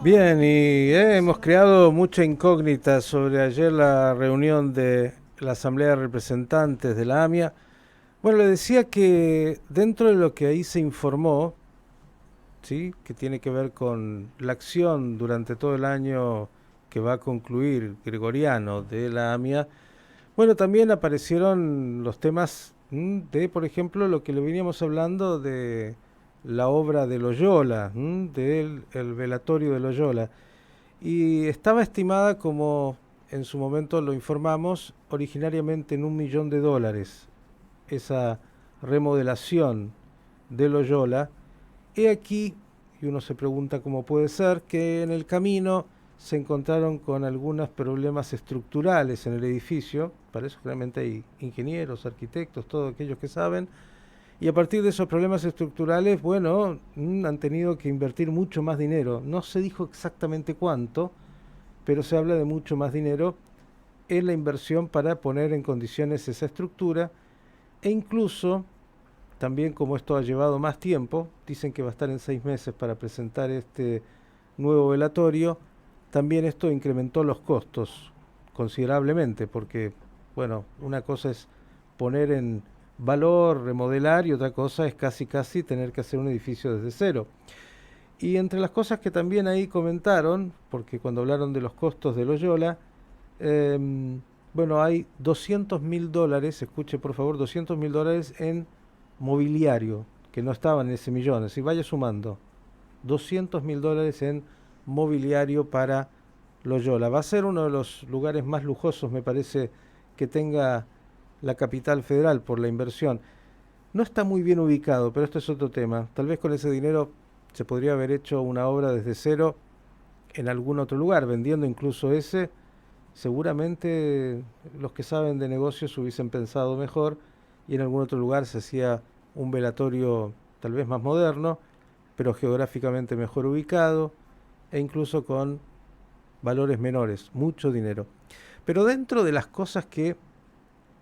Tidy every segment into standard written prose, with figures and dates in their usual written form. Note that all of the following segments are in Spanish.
Bien, y hemos creado mucha incógnita sobre ayer la reunión de la Asamblea de Representantes de la AMIA. Bueno, le decía que dentro de lo que ahí se informó, ¿sí? Que tiene que ver con la acción durante todo el año que va a concluir gregoriano de la AMIA, bueno, también aparecieron los temas de, por ejemplo, lo que le veníamos hablando de la obra de Loyola, del el velatorio de Loyola. Y estaba estimada como en su momento lo informamos, originariamente en $1.000.000 esa remodelación de Loyola. He aquí, y uno se pregunta cómo puede ser, que en el camino se encontraron con algunos problemas estructurales en el edificio, para eso realmente hay ingenieros, arquitectos, todos aquellos que saben, y a partir de esos problemas estructurales, bueno, han tenido que invertir mucho más dinero. No se dijo exactamente cuánto, pero se habla de mucho más dinero en la inversión para poner en condiciones esa estructura e incluso, también como esto ha llevado más tiempo, dicen que va a estar en 6 meses para presentar este nuevo velatorio, también esto incrementó los costos considerablemente porque, bueno, una cosa es poner en valor, remodelar y otra cosa es casi casi tener que hacer un edificio desde cero. Y entre las cosas que también ahí comentaron, porque cuando hablaron de los costos de Loyola, bueno, hay $200.000, escuche por favor, $200.000 en mobiliario, que no estaban en ese millón, así vaya sumando, $200.000 en mobiliario para Loyola. Va a ser uno de los lugares más lujosos, me parece, que tenga la capital federal por la inversión. No está muy bien ubicado, pero esto es otro tema. Tal vez con ese dinero se podría haber hecho una obra desde cero en algún otro lugar, vendiendo incluso ese. Seguramente los que saben de negocios hubiesen pensado mejor y en algún otro lugar se hacía un velatorio tal vez más moderno, pero geográficamente mejor ubicado e incluso con valores menores, mucho dinero. Pero dentro de las cosas que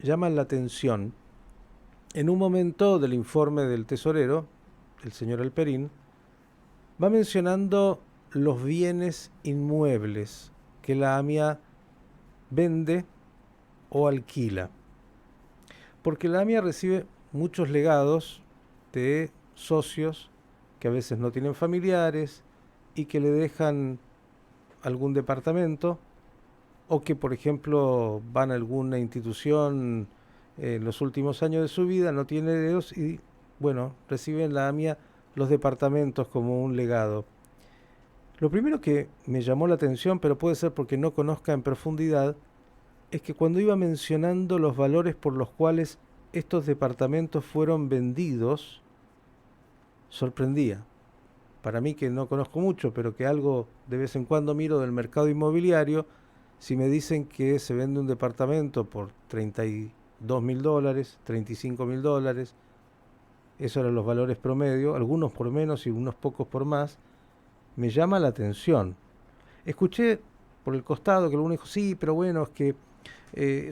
llaman la atención, en un momento del informe del tesorero, el señor Alperín, va mencionando los bienes inmuebles que la AMIA vende o alquila. Porque la AMIA recibe muchos legados de socios que a veces no tienen familiares y que le dejan algún departamento o que, por ejemplo, van a alguna institución en los últimos años de su vida, no tiene herederos y, bueno, reciben la AMIA los departamentos como un legado. Lo primero que me llamó la atención, pero puede ser porque no conozca en profundidad, es que cuando iba mencionando los valores por los cuales estos departamentos fueron vendidos, sorprendía. Para mí que no conozco mucho, pero que algo de vez en cuando miro del mercado inmobiliario, si me dicen que se vende un departamento por $32.000, $35.000, esos eran los valores promedio, algunos por menos y unos pocos por más, me llama la atención. Escuché por el costado que alguno dijo, sí, pero bueno, es que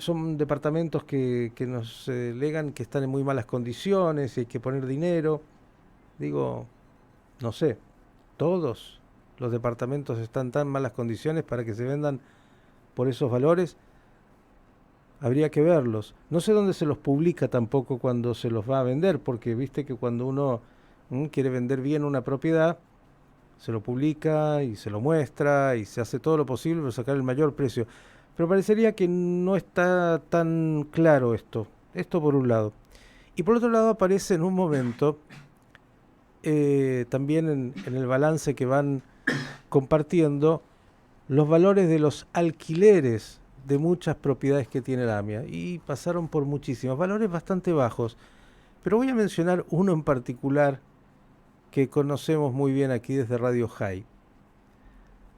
son departamentos que nos legan que están en muy malas condiciones y hay que poner dinero. Digo, no sé, todos los departamentos están en tan malas condiciones para que se vendan por esos valores. Habría que verlos. No sé dónde se los publica tampoco cuando se los va a vender, porque viste que cuando uno quiere vender bien una propiedad, se lo publica y se lo muestra y se hace todo lo posible para sacar el mayor precio. Pero parecería que no está tan claro esto. Esto por un lado. Y por otro lado aparece en un momento, también en el balance que van compartiendo, los valores de los alquileres de muchas propiedades que tiene la AMIA. Y pasaron por muchísimos, valores bastante bajos. Pero voy a mencionar uno en particular que conocemos muy bien aquí desde Radio High.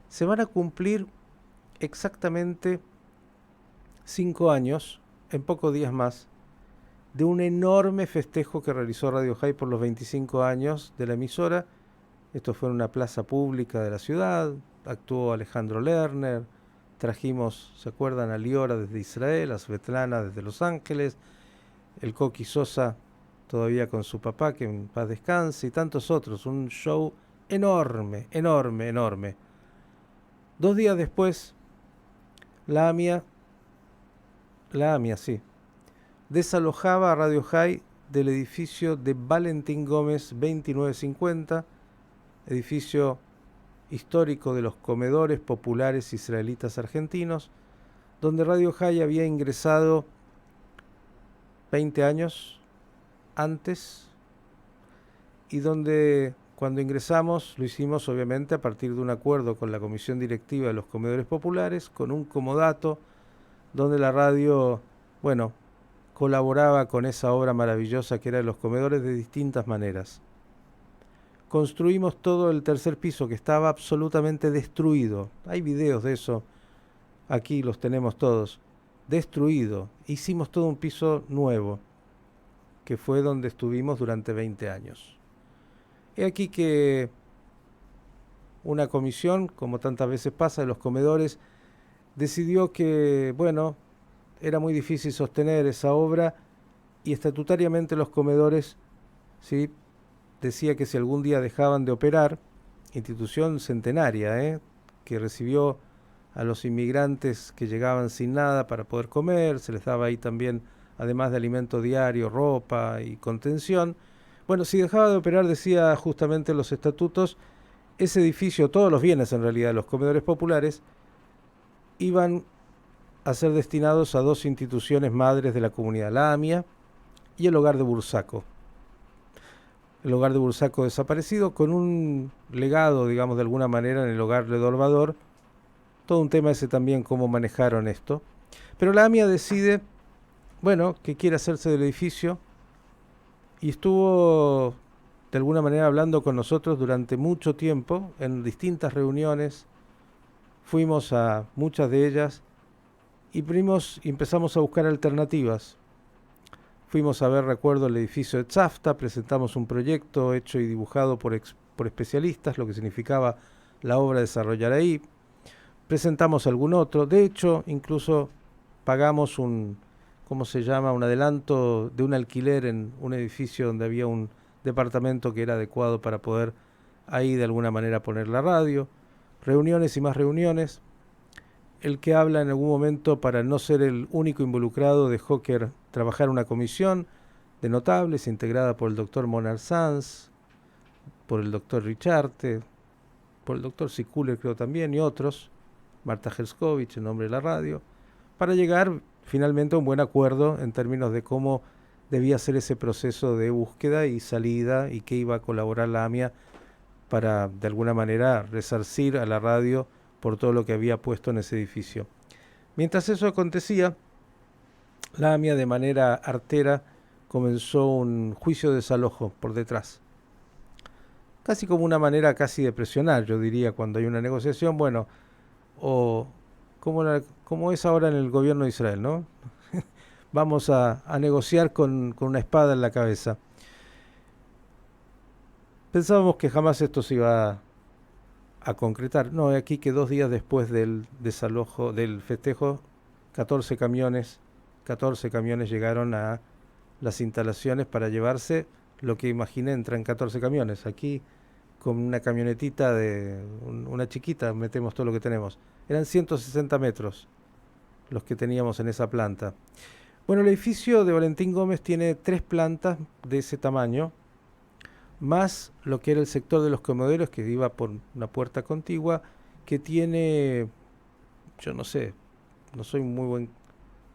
Se van a cumplir exactamente 5 años, en pocos días más, de un enorme festejo que realizó Radio High por los 25 años de la emisora. Esto fue en una plaza pública de la ciudad, actuó Alejandro Lerner, trajimos, ¿se acuerdan? A Liora desde Israel, a Svetlana desde Los Ángeles, el Coqui Sosa todavía con su papá, que en paz descanse, y tantos otros. Un show enorme, enorme, enorme. 2 días después, la AMIA, sí, desalojaba a Radio High del edificio de Valentín Gómez 2950, edificio histórico de los comedores populares israelitas argentinos, donde Radio High había ingresado 20 años antes y donde cuando ingresamos lo hicimos obviamente a partir de un acuerdo con la comisión directiva de los comedores populares, con un comodato donde la radio, bueno, colaboraba con esa obra maravillosa que era los comedores de distintas maneras. Construimos todo el tercer piso que estaba absolutamente destruido. Hay videos de eso, aquí los tenemos todos. Destruido. Hicimos todo un piso nuevo, que fue donde estuvimos durante 20 años. He aquí que una comisión, como tantas veces pasa en los comedores, decidió que, bueno, era muy difícil sostener esa obra y estatutariamente los comedores, ¿sí?, decía que si algún día dejaban de operar, institución centenaria, que recibió a los inmigrantes que llegaban sin nada para poder comer, se les daba ahí también, además de alimento diario, ropa y contención. Bueno, si dejaba de operar, decía justamente los estatutos, ese edificio, todos los bienes en realidad, los comedores populares, iban a ser destinados a 2 instituciones madres de la comunidad, la AMIA y el Hogar de Bursaco. El Hogar de Bursaco desaparecido, con un legado, digamos, de alguna manera en el Hogar de Dorvador. Todo un tema ese también, cómo manejaron esto. Pero la AMIA decide, bueno, que quiere hacerse del edificio y estuvo de alguna manera hablando con nosotros durante mucho tiempo, en distintas reuniones. Fuimos a muchas de ellas y empezamos a buscar alternativas. Fuimos a ver, recuerdo, el edificio de Tzafta, presentamos un proyecto hecho y dibujado por especialistas, lo que significaba la obra desarrollar ahí. Presentamos algún otro, de hecho, incluso pagamos un adelanto de un alquiler en un edificio donde había un departamento que era adecuado para poder ahí de alguna manera poner la radio. Reuniones y más reuniones. El que habla en algún momento, para no ser el único involucrado, dejó que trabajar una comisión de notables integrada por el doctor Monar Sanz, por el doctor Richarte, por el doctor Sikuler creo también, y otros, Marta Herskovich en nombre de la radio, para llegar finalmente a un buen acuerdo en términos de cómo debía ser ese proceso de búsqueda y salida y que iba a colaborar la AMIA para de alguna manera resarcir a la radio por todo lo que había puesto en ese edificio. Mientras eso acontecía, la AMIA de manera artera comenzó un juicio de desalojo por detrás. Casi como una manera casi de presionar, yo diría, cuando hay una negociación, bueno, o como es ahora en el gobierno de Israel, ¿no? Vamos a negociar con una espada en la cabeza. Pensábamos que jamás esto se iba a concretar. No, aquí que 2 días después del desalojo, del festejo, 14 camiones llegaron a las instalaciones para llevarse lo que imaginé, entran 14 camiones. Aquí con una camionetita una chiquita metemos todo lo que tenemos. Eran 160 metros los que teníamos en esa planta. Bueno, el edificio de Valentín Gómez tiene 3 plantas de ese tamaño, más lo que era el sector de los comederos, que iba por una puerta contigua, que tiene, yo no sé, no soy muy buen,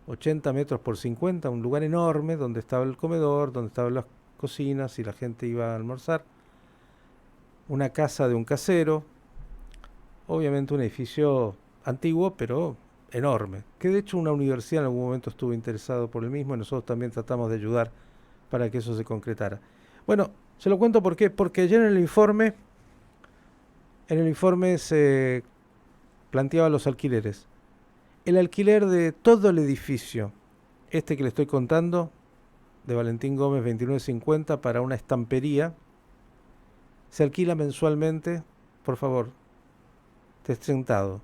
80 metros por 50, un lugar enorme donde estaba el comedor, donde estaban las cocinas y la gente iba a almorzar. Una casa de un casero, obviamente un edificio antiguo, pero enorme, que de hecho una universidad en algún momento estuvo interesado por el mismo y nosotros también tratamos de ayudar para que eso se concretara. Bueno, se lo cuento porque ayer en el informe se planteaban los alquileres. El alquiler de todo el edificio, este que le estoy contando, de Valentín Gómez 2950, para una estampería, se alquila mensualmente, por favor, estés sentado,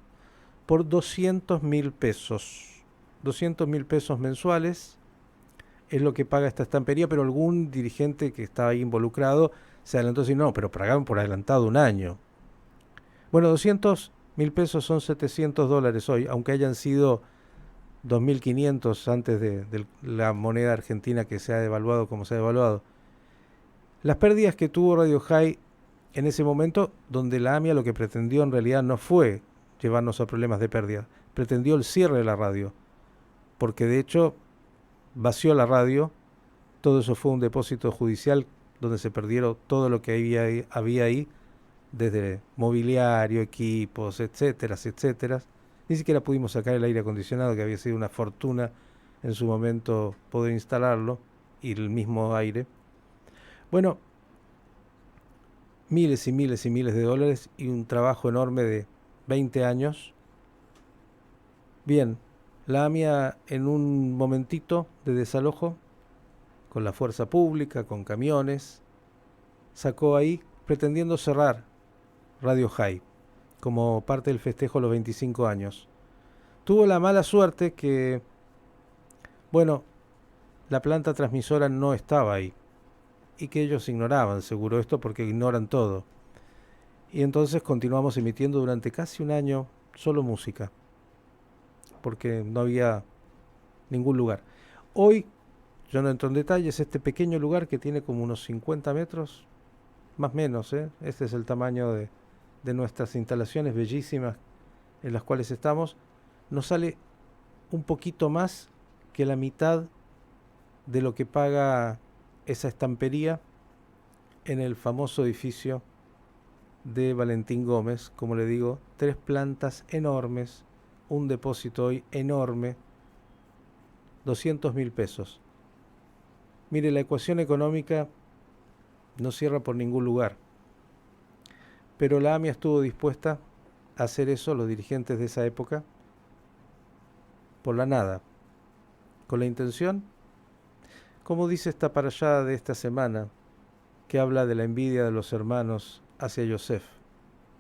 por 200.000 pesos. 200.000 pesos mensuales es lo que paga esta estampería, pero algún dirigente que estaba ahí involucrado se adelantó y dijo, no, pero pagaban por adelantado un año. Bueno, 200 1.000 pesos son $700 hoy, aunque hayan sido 2.500 antes de la moneda argentina que se ha devaluado como se ha devaluado. Las pérdidas que tuvo Radio High en ese momento, donde la AMIA lo que pretendió en realidad no fue llevarnos a problemas de pérdida, pretendió el cierre de la radio, porque de hecho vació la radio, todo eso fue un depósito judicial donde se perdieron todo lo que había ahí, desde mobiliario, equipos, etcétera, etcétera. Ni siquiera pudimos sacar el aire acondicionado, que había sido una fortuna en su momento poder instalarlo, y el mismo aire. Bueno, miles y miles y miles de dólares y un trabajo enorme de 20 años. Bien, la AMIA en un momentito de desalojo, con la fuerza pública, con camiones, sacó ahí pretendiendo cerrar Radio High como parte del festejo de los 25 años. Tuvo la mala suerte que, bueno, la planta transmisora no estaba ahí y que ellos ignoraban seguro esto porque ignoran todo. Y entonces continuamos emitiendo durante casi un año solo música, porque no había ningún lugar. Hoy, yo no entro en detalles, este pequeño lugar que tiene como unos 50 metros, más o menos, este es el tamaño de nuestras instalaciones bellísimas en las cuales estamos, nos sale un poquito más que la mitad de lo que paga esa estampería en el famoso edificio de Valentín Gómez. Como le digo, 3 plantas enormes, un depósito hoy enorme, 200.000 pesos. Mire, la ecuación económica no cierra por ningún lugar, pero la AMIA estuvo dispuesta a hacer eso, los dirigentes de esa época, por la nada, con la intención, como dice esta parashá de esta semana, que habla de la envidia de los hermanos hacia Yosef.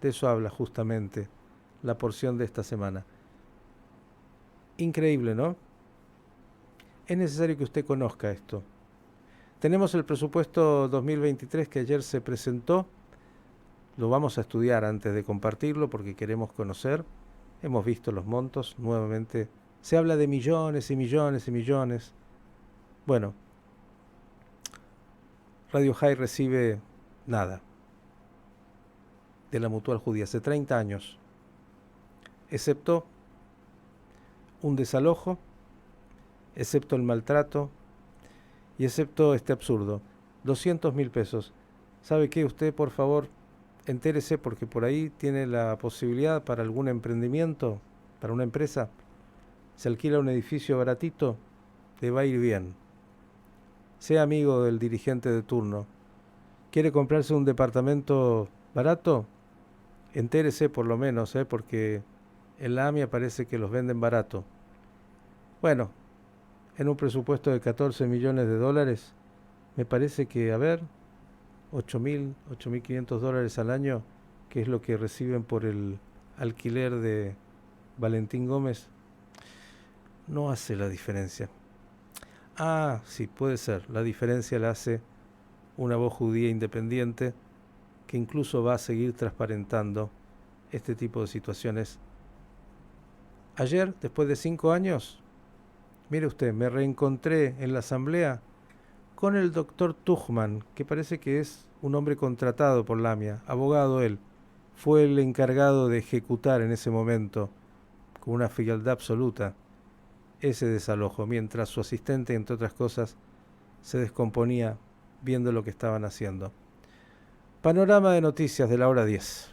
De eso habla justamente la porción de esta semana. Increíble, ¿no? Es necesario que usted conozca esto. Tenemos el presupuesto 2023 que ayer se presentó. Lo vamos a estudiar antes de compartirlo porque queremos conocer. Hemos visto los montos nuevamente. Se habla de millones y millones y millones. Bueno, Radio High recibe nada de la Mutual Judía hace 30 años, excepto un desalojo, excepto el maltrato y excepto este absurdo, 200.000 pesos. ¿Sabe qué? Usted, por favor, entérese porque por ahí tiene la posibilidad para algún emprendimiento, para una empresa, se alquila un edificio baratito, le va a ir bien. Sea amigo del dirigente de turno. ¿Quiere comprarse un departamento barato? Entérese por lo menos, porque en la AMIA parece que los venden barato. Bueno, en un presupuesto de 14 millones de dólares, me parece que, a ver, 8.500 dólares al año, que es lo que reciben por el alquiler de Valentín Gómez, no hace la diferencia. Ah, sí, puede ser. La diferencia la hace una voz judía independiente que incluso va a seguir transparentando este tipo de situaciones. Ayer, después de 5 años, mire usted, me reencontré en la asamblea con el doctor Tuchman, que parece que es un hombre contratado por la AMIA, abogado él. Fue el encargado de ejecutar en ese momento, con una frialdad absoluta, ese desalojo, mientras su asistente, entre otras cosas, se descomponía viendo lo que estaban haciendo. Panorama de noticias de la hora 10.